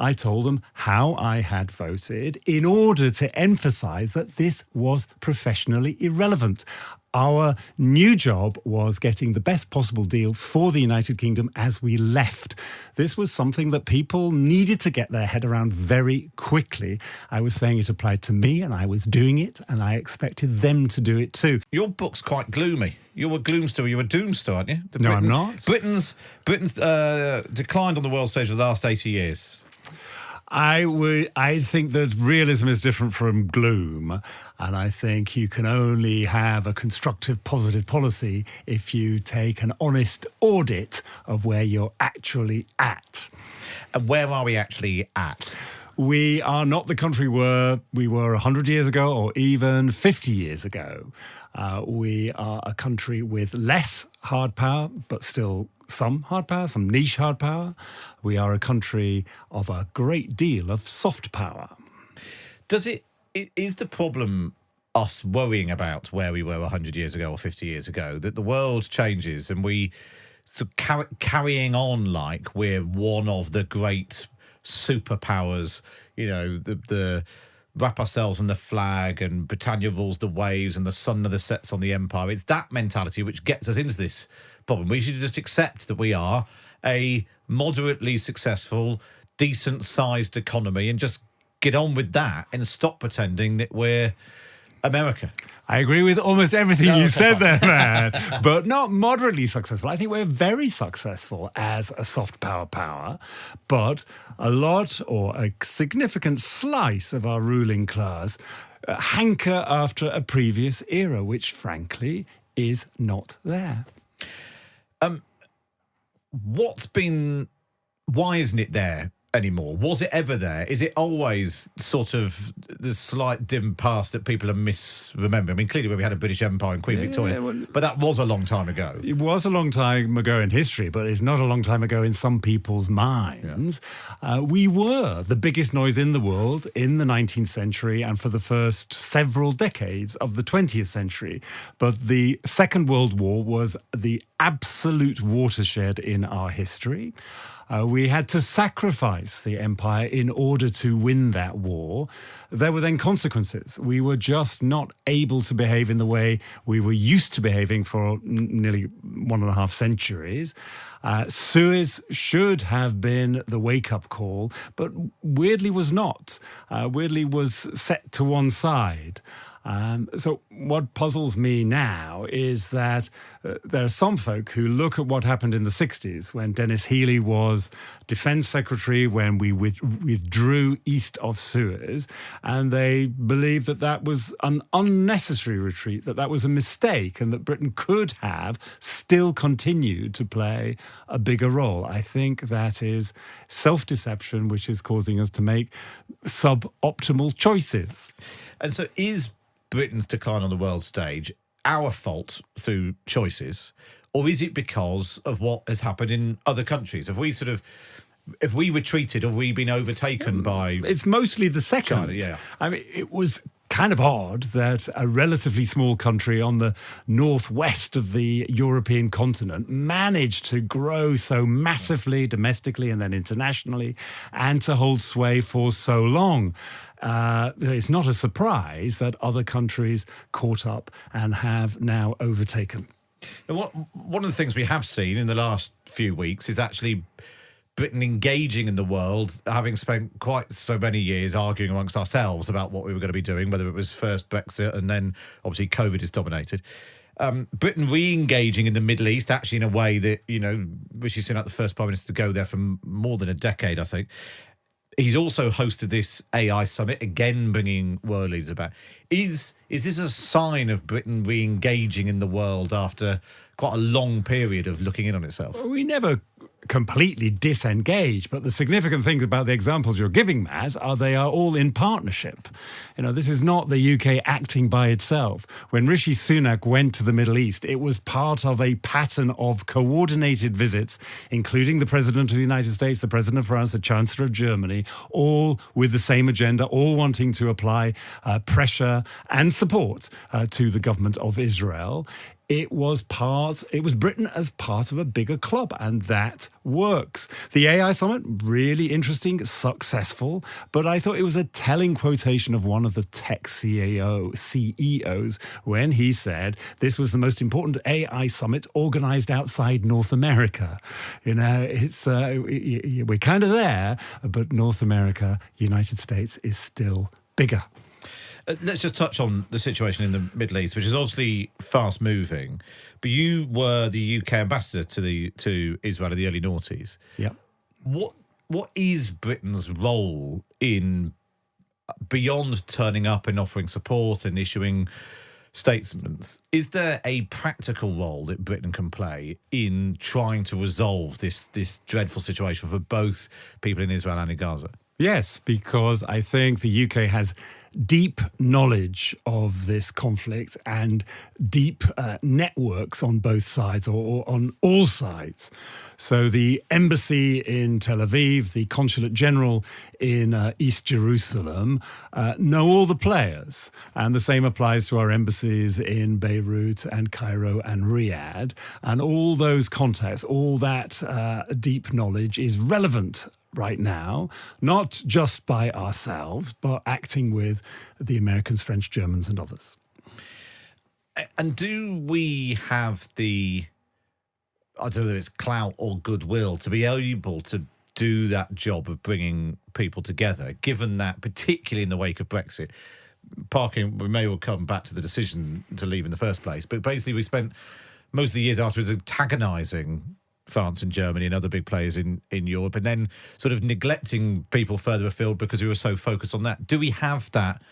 I told them how I had voted in order to emphasise that this was professionally irrelevant. Our new job was getting the best possible deal for the United Kingdom as we left. This was something that people needed to get their head around very quickly. I was saying it applied to me, and I was doing it, and I expected them to do it too. Your book's quite gloomy. You're a gloomster. You're a doomster, aren't you? No, I'm not. Britain's declined on the world stage for the last 80 years. I think that realism is different from gloom, and I think you can only have a constructive, positive policy if you take an honest audit of where you're actually at. And where are we actually at? We are not the country where we were 100 years ago or even 50 years ago. We are a country with less hard power, but still some hard power, some niche hard power. We are a country of a great deal of soft power. Is the problem us worrying about where we were 100 years ago or 50 years ago, that the world changes and we carrying on like we're one of the great superpowers, the wrap ourselves in the flag and Britannia rules the waves and the sun never sets on the empire? It's that mentality which gets us into this problem. We should just accept that we are a moderately successful, decent-sized economy and just get on with that and stop pretending that we're America. I agree with almost everything you said there, man. But not moderately successful. I think we're very successful as a soft power, but a lot or a significant slice of our ruling class hanker after a previous era, which frankly is not there. Why isn't it there anymore? Was it ever there? Is it always sort of the slight dim past that people are misremembering? I mean, clearly when we had a British Empire and Queen Victoria, but that was a long time ago. It was a long time ago in history, but it's not a long time ago in some people's minds. Yeah. We were the biggest noise in the world in the 19th century and for the first several decades of the 20th century. But the Second World War was the absolute watershed in our history. We had to sacrifice the empire in order to win that war. There were then consequences. We were just not able to behave in the way we were used to behaving for nearly 1.5 centuries. Suez should have been the wake-up call, but weirdly was not. Weirdly was set to one side. So what puzzles me now is that there are some folk who look at what happened in the 60s when Dennis Healey was Defence Secretary, when we withdrew east of Suez, and they believe that that was an unnecessary retreat, that was a mistake, and that Britain could have still continued to play a bigger role. I think that is self-deception, which is causing us to make suboptimal choices. And so is Britain's decline on the world stage our fault through choices, or is it because of what has happened in other countries? Have we retreated? Have we been overtaken by... It's mostly the second. China, yeah. I mean, it was kind of odd that a relatively small country on the northwest of the European continent managed to grow so massively domestically and then internationally and to hold sway for so long. It's not a surprise that other countries caught up and have now overtaken. One of the things we have seen in the last few weeks is actually Britain engaging in the world, having spent quite so many years arguing amongst ourselves about what we were going to be doing, whether it was first Brexit and then obviously COVID has dominated. Britain re-engaging in the Middle East, actually in a way that, Rishi Sunak, the first Prime Minister to go there for more than a decade, I think. He's also hosted this AI summit, again bringing world leaders about. Is this a sign of Britain re-engaging in the world after quite a long period of looking in on itself? We never completely disengage, but the significant things about the examples you're giving, Maz, are they are all in partnership. This is not the UK acting by itself. When Rishi Sunak went to the Middle East, it was part of a pattern of coordinated visits, including the President of the United States, the President of France, the Chancellor of Germany, all with the same agenda, all wanting to apply pressure and support to the government of Israel. it was Britain as part of a bigger club, and that works. The AI summit, really interesting, successful, but I thought it was a telling quotation of one of the tech CEOs when he said this was the most important AI summit organized outside North America. It's we're kind of there, but North America, United States, is still bigger. Let's just touch on the situation in the Middle East, which is obviously fast moving. But you were the UK ambassador to Israel in the early noughties. Yeah. What is Britain's role in, beyond turning up and offering support and issuing statements? Is there a practical role that Britain can play in trying to resolve this dreadful situation for both people in Israel and in Gaza? Yes, because I think the UK has deep knowledge of this conflict and deep networks on both sides, or on all sides. So the embassy in Tel Aviv, the consulate general in East Jerusalem know all the players. And the same applies to our embassies in Beirut and Cairo and Riyadh. And all those contacts, all that deep knowledge is relevant right now, not just by ourselves, but acting with the Americans, French, Germans, and others. And do we have the, I don't know whether it's clout or goodwill, to be able to do that job of bringing people together, given that, particularly in the wake of Brexit, we may well come back to the decision to leave in the first place, but basically we spent most of the years afterwards antagonising France and Germany and other big players in Europe, and then sort of neglecting people further afield because we were so focused on that. Do we have that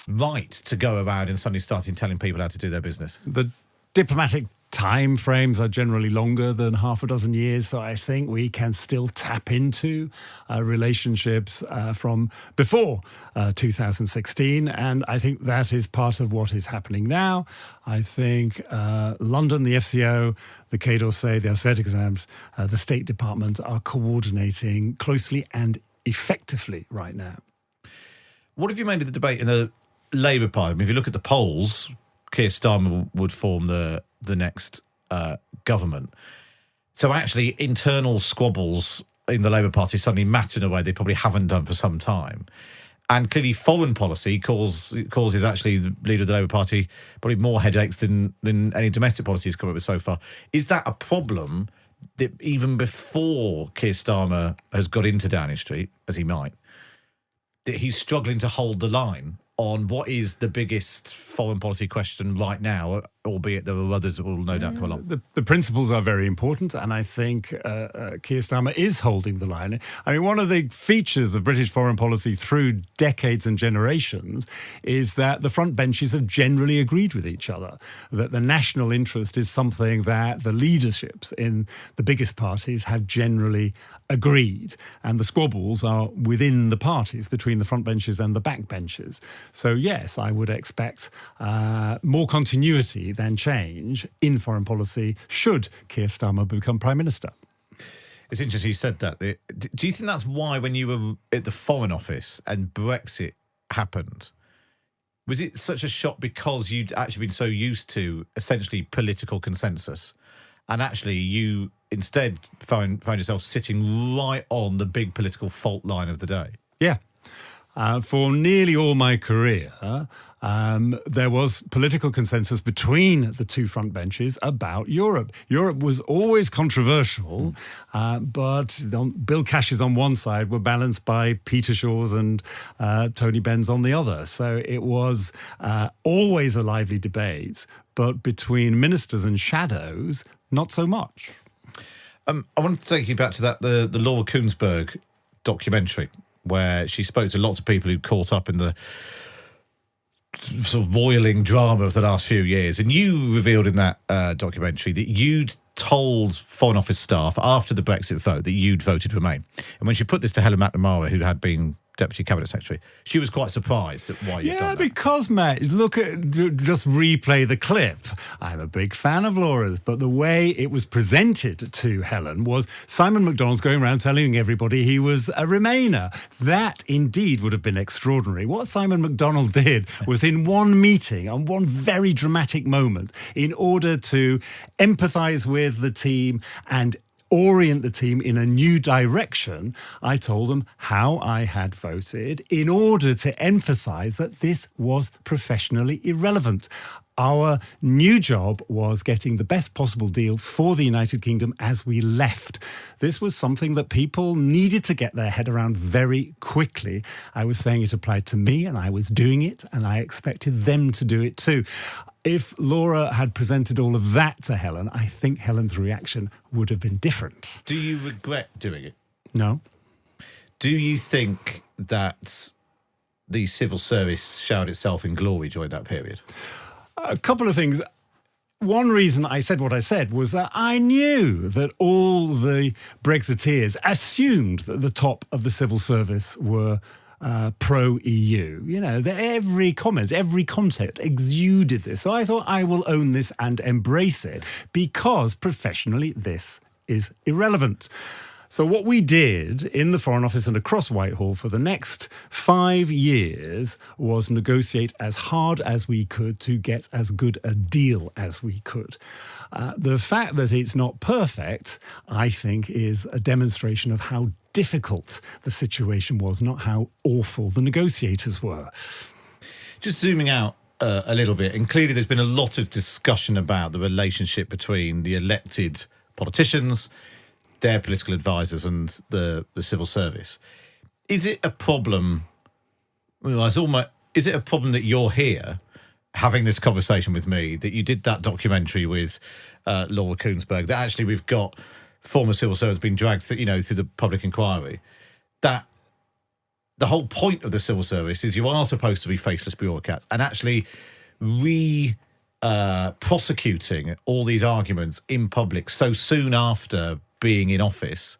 right to go around and suddenly starting telling people how to do their business? The diplomatic time frames are generally longer than half a dozen years, so I think we can still tap into relationships from before 2016, and I think that is part of what is happening now. I think London, the FCO, the Quai d'Orsay, the Auswärtiges Amt, the State Department are coordinating closely and effectively right now. What have you made of the debate in the Labour Party? I mean, if you look at the polls, Keir Starmer would form the next government. So actually, internal squabbles in the Labour Party suddenly matter in a way they probably haven't done for some time. And clearly, foreign policy causes actually the leader of the Labour Party probably more headaches than any domestic policy he's come up with so far. Is that a problem that even before Keir Starmer has got into Downing Street, as he might, that he's struggling to hold the line on what is the biggest foreign policy question right now, albeit there are others that will no doubt come along? The principles are very important, and I think Keir Starmer is holding the line. I mean, one of the features of British foreign policy through decades and generations is that the front benches have generally agreed with each other, that the national interest is something that the leaderships in the biggest parties have generally agreed, and the squabbles are within the parties, between the front benches and the back benches. So yes, I would expect more continuity than change in foreign policy should Keir Starmer become Prime Minister. It's interesting you said that. Do you think that's why when you were at the Foreign Office and Brexit happened, was it such a shock because you'd actually been so used to essentially political consensus, and actually you instead found yourself sitting right on the big political fault line of the day? Yeah. For nearly all my career, there was political consensus between the two front benches about Europe. Europe was always controversial, but Bill Cash's on one side were balanced by Peter Shaw's and Tony Benn's on the other. So it was always a lively debate, but between ministers and shadows, not so much. I want to take you back to the Laura Kuenssberg documentary, where she spoke to lots of people who caught up in the sort of roiling drama of the last few years. And you revealed in that documentary that you'd told Foreign Office staff after the Brexit vote that you'd voted Remain. And when she put this to Helen McNamara, who had been Deputy Cabinet Secretary. She was quite surprised at why you'd done that. Because, Matt, just replay the clip. I'm a big fan of Laura's, but the way it was presented to Helen was Simon McDonald's going around telling everybody he was a Remainer. That indeed would have been extraordinary. What Simon McDonald did was in one meeting, on one very dramatic moment, in order to empathise with the team and orient the team in a new direction, I told them how I had voted in order to emphasise that this was professionally irrelevant. Our new job was getting the best possible deal for the United Kingdom as we left. This was something that people needed to get their head around very quickly. I was saying it applied to me and I was doing it, and I expected them to do it too. If Laura had presented all of that to Helen, I think Helen's reaction would have been different. Do you regret doing it? No. Do you think that the civil service showered itself in glory during that period? A couple of things. One reason I said what I said was that I knew that all the Brexiteers assumed that the top of the civil service were pro-EU. You know, every comment, every concept exuded this. So I thought I will own this and embrace it because professionally this is irrelevant. So what we did in the Foreign Office and across Whitehall for the next 5 years was negotiate as hard as we could to get as good a deal as we could. The fact that it's not perfect, I think, is a demonstration of how difficult the situation was, not how awful the negotiators were. Just zooming out a little bit, and clearly there's been a lot of discussion about the relationship between the elected politicians, their political advisors, and the civil service. Is it a problem? Is it a problem that you're here having this conversation with me, that you did that documentary with Laura Koonsberg, that actually we've got former civil servants being dragged through the public inquiry, that the whole point of the civil service is you are supposed to be faceless bureaucrats, and actually prosecuting all these arguments in public so soon after being in office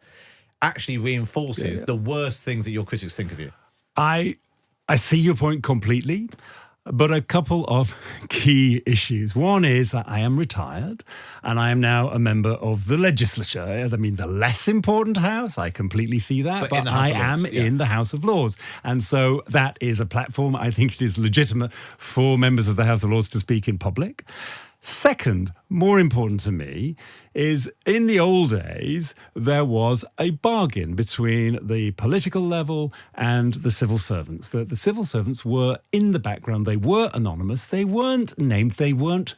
actually reinforces the worst things that your critics think of you. I see your point completely, but a couple of key issues. One is that I am retired and I am now a member of the legislature. I mean, the less important house, I completely see that, but I am in the House of Lords. And so that is a platform. I think it is legitimate for members of the House of Lords to speak in public. Second, more important to me, is in the old days, there was a bargain between the political level and the civil servants. The civil servants were in the background. They were anonymous. They weren't named. They weren't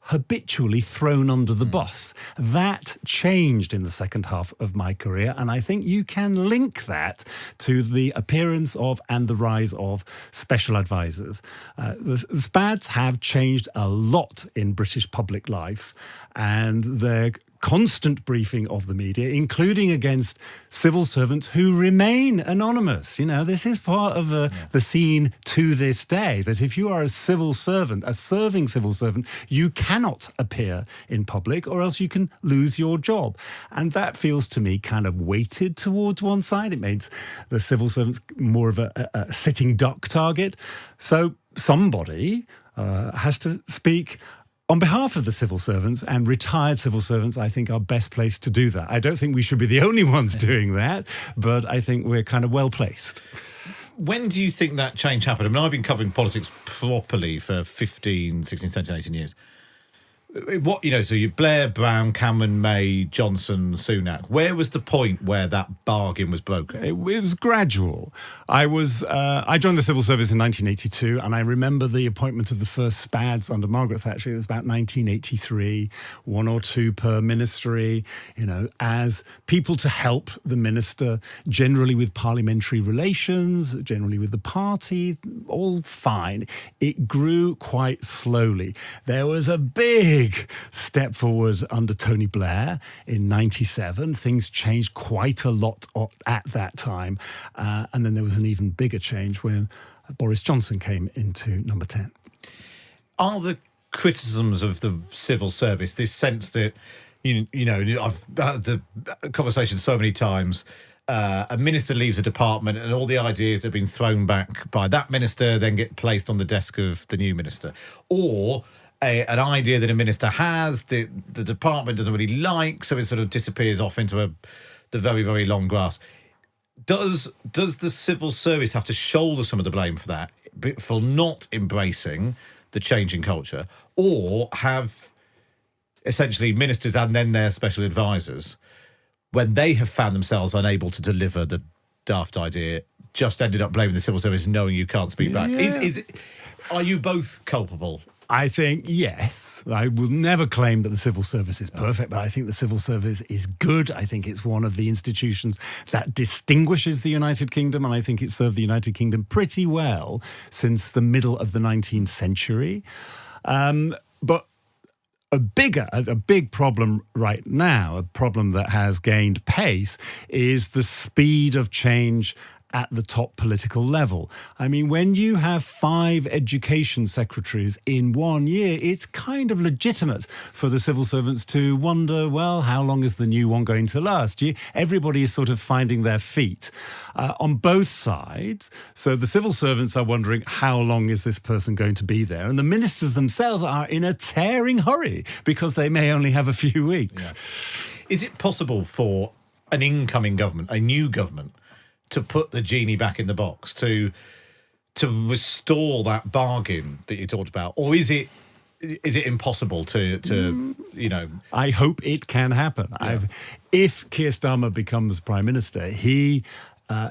habitually thrown under the bus. That changed in the second half of my career, and I think you can link that to the appearance of and the rise of special advisors. The SPADs have changed a lot in British public life, and their constant briefing of the media, including against civil servants who remain anonymous. You know, this is part of the scene to this day, that if you are a civil servant, a serving civil servant, you cannot appear in public or else you can lose your job. And that feels to me kind of weighted towards one side. It makes the civil servants more of a sitting duck target. So somebody has to speak on behalf of the civil servants, and retired civil servants, I think, are best placed to do that. I don't think we should be the only ones doing that, but I think we're kind of well placed. When do you think that change happened? I mean, I've been covering politics properly for 15, 16, 17, 18 years. So you Blair, Brown, Cameron, May, Johnson, Sunak. Where was the point where that bargain was broken? It was gradual. I joined the civil service in 1982, and I remember the appointment of the first SPADs under Margaret Thatcher. It was about 1983, 1 or 2 per ministry, as people to help the minister, generally with parliamentary relations, generally with the party, all fine. It grew quite slowly. There was a big step forward under Tony Blair in 97. Things changed quite a lot at that time. And then there was an even bigger change when Boris Johnson came into number 10. Are the criticisms of the civil service, this sense that, I've had the conversation so many times, a minister leaves a department and all the ideas that have been thrown back by that minister then get placed on the desk of the new minister. Or an idea that a minister has, the department doesn't really like, so it sort of disappears off into the very, very long grass. Does the civil service have to shoulder some of the blame for that, for not embracing the changing culture, or have essentially ministers and then their special advisors, when they have found themselves unable to deliver the daft idea, just ended up blaming the civil service, knowing you can't speak back? Are you both culpable? I think, yes. I will never claim that the civil service is perfect, but I think the civil service is good. I think it's one of the institutions that distinguishes the United Kingdom, and I think it's served the United Kingdom pretty well since the middle of the 19th century. But a big problem right now, a problem that has gained pace, is the speed of change at the top political level. I mean, when you have 5 education secretaries in 1 year, it's kind of legitimate for the civil servants to wonder, well, how long is the new one going to last? Everybody is sort of finding their feet on both sides. So the civil servants are wondering, how long is this person going to be there? And the ministers themselves are in a tearing hurry because they may only have a few weeks. Yeah. Is it possible for an incoming government, a new government, to put the genie back in the box, to restore that bargain that you talked about? Or is it impossible to I hope it can happen. Yeah. If Keir Starmer becomes Prime Minister, he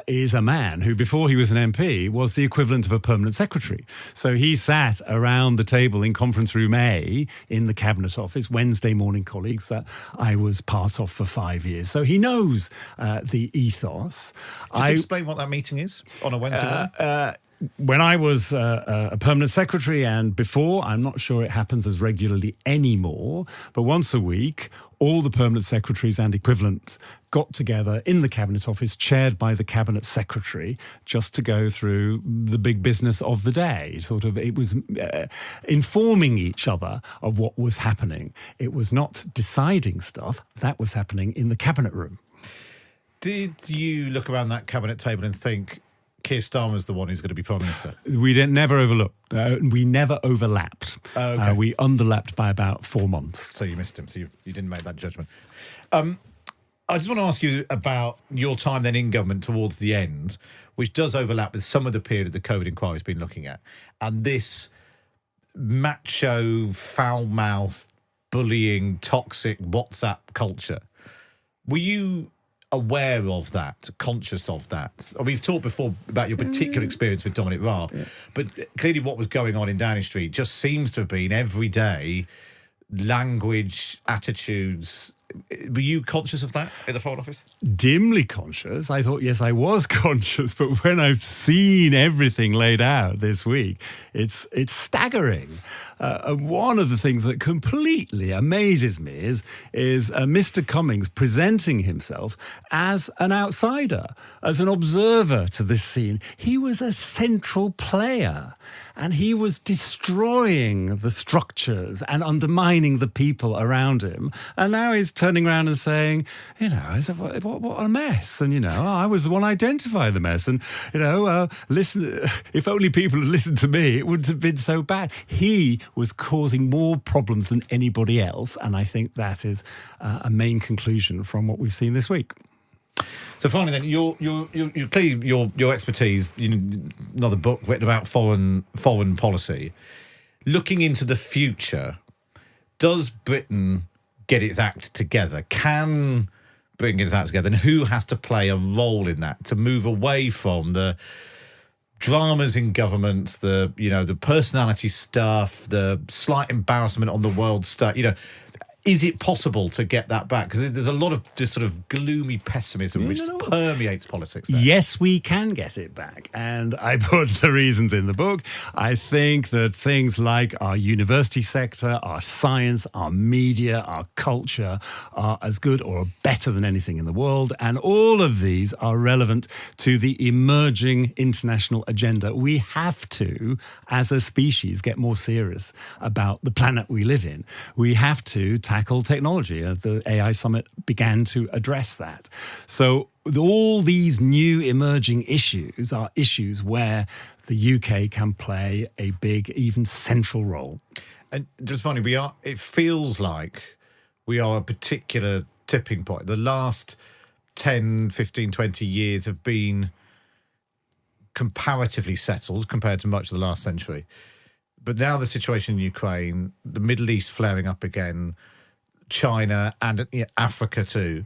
is a man who, before he was an MP, was the equivalent of a permanent secretary. So he sat around the table in Conference Room A in the Cabinet Office, Wednesday morning colleagues that I was part of for 5 years. So he knows the ethos. Just explain what that meeting is on a Wednesday morning. When I was a permanent secretary and before, I'm not sure it happens as regularly anymore, but once a week, all the permanent secretaries and equivalents got together in the Cabinet Office, chaired by the Cabinet Secretary, just to go through the big business of the day. It was informing each other of what was happening. It was not deciding stuff. That was happening in the Cabinet room. Did you look around that Cabinet table and think, Keir Starmer's the one who's going to be Prime Minister? We never overlooked. We never overlapped. Oh, okay. We underlapped by about 4 months. So you missed him. So you didn't make that judgment. I just want to ask you about your time then in government towards the end, which does overlap with some of the period the COVID inquiry has been looking at. And this macho, foul-mouthed, bullying, toxic WhatsApp culture. Were you aware of that, conscious of that? We've talked before about your particular experience with Dominic Raab, but clearly what was going on in Downing Street just seems to have been everyday language, attitudes. Were you conscious of that in the Foreign Office? Dimly conscious. I thought, yes, I was conscious, but when I've seen everything laid out this week, it's staggering. One of the things that completely amazes me is Mr. Cummings presenting himself as an outsider, as an observer to this scene. He was a central player, and he was destroying the structures and undermining the people around him. And now he's turning around and saying, what a mess. And, I was the one identifying the mess. And, listen, if only people had listened to me, it wouldn't have been so bad. He was causing more problems than anybody else. And I think that is a main conclusion from what we've seen this week. So finally, then, your expertise, another book written about foreign policy, looking into the future. Does Britain get its act together? Can Britain get its act together? And who has to play a role in that to move away from the dramas in government, the personality stuff, the slight embarrassment on the world stuff? Is it possible to get that back? Because there's a lot of just sort of gloomy pessimism which permeates politics there. Yes, we can get it back. And I put the reasons in the book. I think that things like our university sector, our science, our media, our culture are as good or better than anything in the world. And all of these are relevant to the emerging international agenda. We have to, as a species, get more serious about the planet we live in. We have to tackle technology, as the AI summit began to address that. So all these new emerging issues are issues where the UK can play a big, even central role. And just funny, it feels like we are a particular tipping point. The last 10, 15, 20 years have been comparatively settled compared to much of the last century. But now the situation in Ukraine, the Middle East flaring up again, China and Africa too.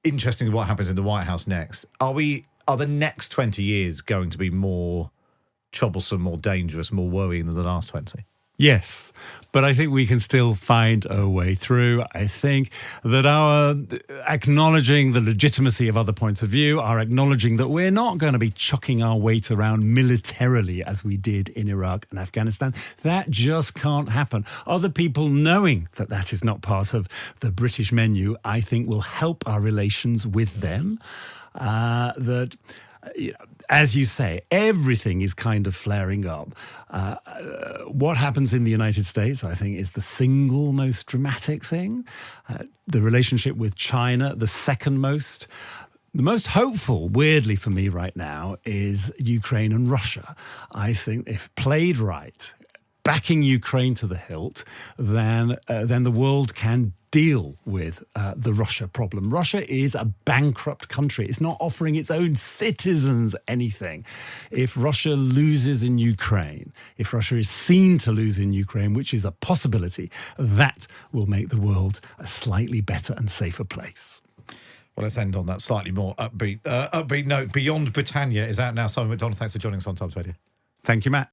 Interesting what happens in the White House next. Are the next 20 years going to be more troublesome, more dangerous, more worrying than the last 20? Yes, but I think we can still find a way through. I think that our acknowledging the legitimacy of other points of view, our acknowledging that we're not going to be chucking our weight around militarily as we did in Iraq and Afghanistan, that just can't happen. Other people knowing that that is not part of the British menu, I think will help our relations with them. As you say, everything is kind of flaring up. What happens in the United States, I think, is the single most dramatic thing. The relationship with China, the second most. The most hopeful, weirdly for me right now, is Ukraine and Russia. I think if played right, backing Ukraine to the hilt, then the world can deal with the Russia problem. Russia is a bankrupt country. It's not offering its own citizens anything. If Russia loses in Ukraine, if Russia is seen to lose in Ukraine, which is a possibility, that will make the world a slightly better and safer place. Well, let's end on that slightly more upbeat note. Beyond Britannia is out now. Simon McDonald, thanks for joining us on Times Radio. Thank you, Matt.